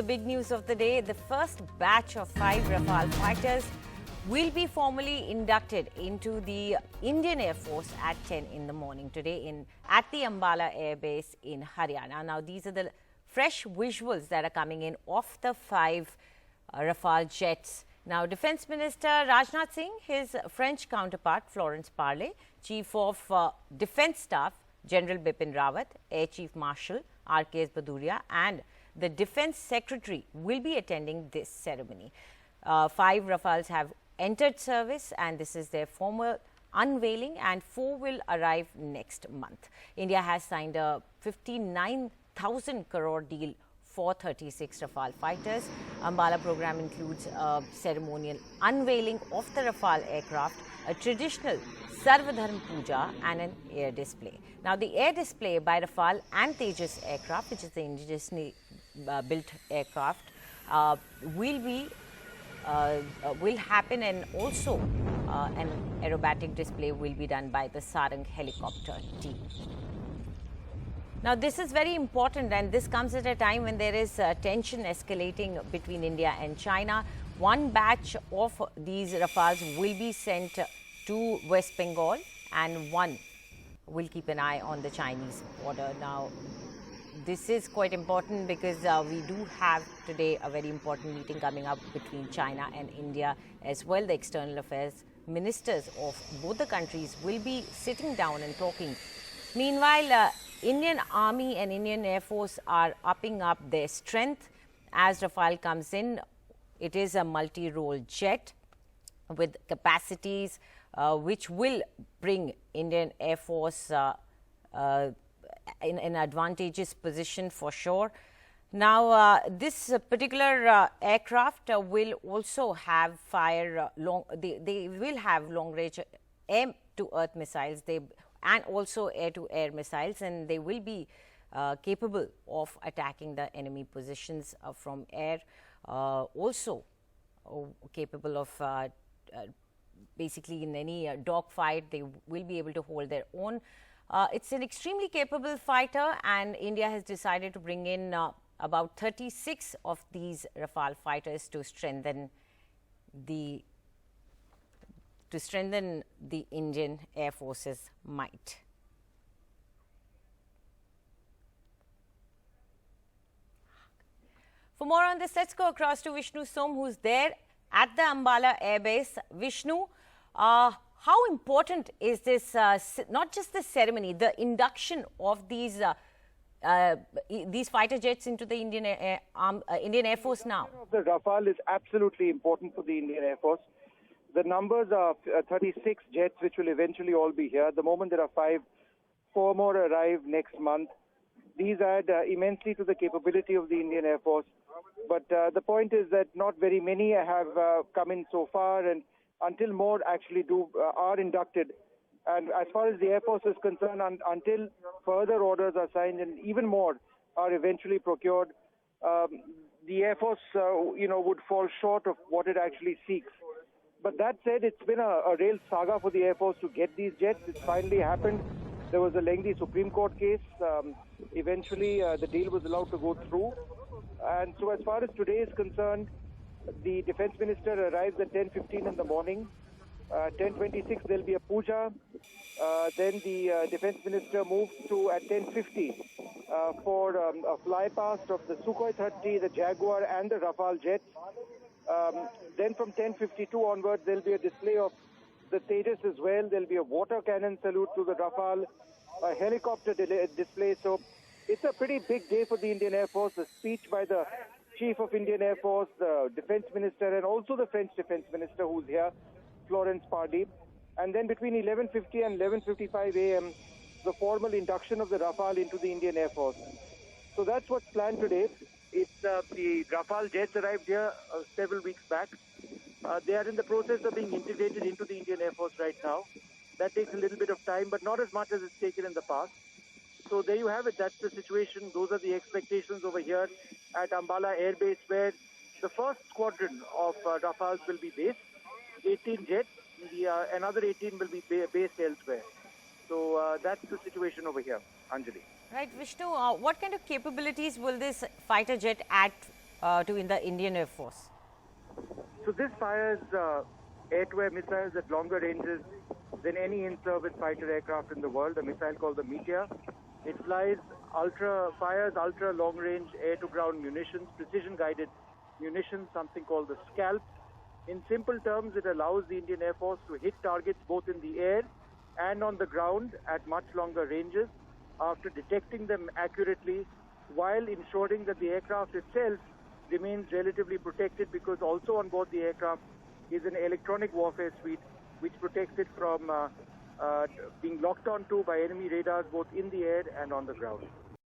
the big news of the day. The first batch of 5 Rafale fighters will be formally inducted into the Indian Air Force at 10 in the morning today at the Ambala Air Base in Haryana. Now, these are the fresh visuals that are coming in of the 5 Rafale jets. Now, Defence Minister Rajnath Singh, his French counterpart Florence Parly, Chief of Defence Staff General Bipin Rawat, Air Chief Marshal R.K.S. Bhadauria and the Defence Secretary will be attending this ceremony. 5 Rafales have entered service and this is their formal unveiling, and 4 will arrive next month. India has signed a 59,000 crore deal for 36 Rafale fighters. Ambala program includes a ceremonial unveiling of the Rafale aircraft, a traditional Sarvadharm Puja and an air display. Now, the air display by Rafale and Tejas aircraft, which is the indigenously built aircraft, will happen, and also an aerobatic display will be done by the Sarang helicopter team. Now, this is very important, and this comes at a time when there is tension escalating between India and China. One batch of these Rafales will be sent to West Bengal and one will keep an eye on the Chinese border. Now, this is quite important because we do have today a very important meeting coming up between China and India as well. The external affairs ministers of both the countries will be sitting down and talking. Meanwhile, Indian Army and Indian Air Force are upping up their strength as Rafale comes in. It is a multi-role jet with capacities which will bring Indian Air Force in an advantageous position for sure. Now, this particular aircraft will also have they will have long-range air-to-earth missiles and also air-to-air missiles, and they will be capable of attacking the enemy positions from air, also capable of basically in any dogfight, they will be able to hold their own. It's an extremely capable fighter, and India has decided to bring in about 36 of these Rafale fighters to strengthen the Indian Air Force's might. For more on this, let's go across to Vishnu Som, who's there at the Ambala Air Base. Vishnu, how important is this, not just the ceremony, the induction of these fighter jets into the Indian Air Force now? The Rafale is absolutely important for the Indian Air Force. The numbers are 36 jets, which will eventually all be here. At the moment, there are 5. 4 more arrive next month. These add immensely to the capability of the Indian Air Force. But the point is that not very many have come in so far, and until more actually are inducted. And as far as the Air Force is concerned, until further orders are signed and even more are eventually procured, the Air Force, would fall short of what it actually seeks. But that said, it's been a real saga for the Air Force to get these jets. It's finally happened. There was a lengthy Supreme Court case. Eventually, the deal was allowed to go through. And so as far as today is concerned, the Defence Minister arrives at 10:15 in the morning. 10:26, there'll be a puja. Then the Defence Minister moves to at 10:50 for a flypast of the Sukhoi 30, the Jaguar and the Rafale jets. Then from 10:52 onwards, there'll be a display of the Tejas as well. There'll be a water cannon salute to the Rafale, a helicopter display. So it's a pretty big day for the Indian Air Force. A speech by the Chief of Indian Air Force, the Defence Minister, and also the French Defence Minister who's here, Florence Parly. And then between 11:50 and 11:55 a.m., the formal induction of the Rafale into the Indian Air Force. So that's what's planned today. It's the Rafale jets arrived here several weeks back. They are in the process of being integrated into the Indian Air Force right now. That takes a little bit of time, but not as much as it's taken in the past. So there you have it. That's the situation. Those are the expectations over here at Ambala Air Base, where the first squadron of Rafales will be based. 18 jets. Another 18 will be based elsewhere. So that's the situation over here, Anjali. Right, Vishnu, what kind of capabilities will this fighter jet add to the Indian Air Force? So this fires air-to-air missiles at longer ranges than any in-service fighter aircraft in the world, a missile called the Meteor. It fires ultra long-range air-to-ground munitions, precision-guided munitions, something called the Scalp. In simple terms, it allows the Indian Air Force to hit targets both in the air and on the ground at much longer ranges after detecting them accurately, while ensuring that the aircraft itself remains relatively protected, because also on board the aircraft is an electronic warfare suite which protects it from being locked onto by enemy radars both in the air and on the ground.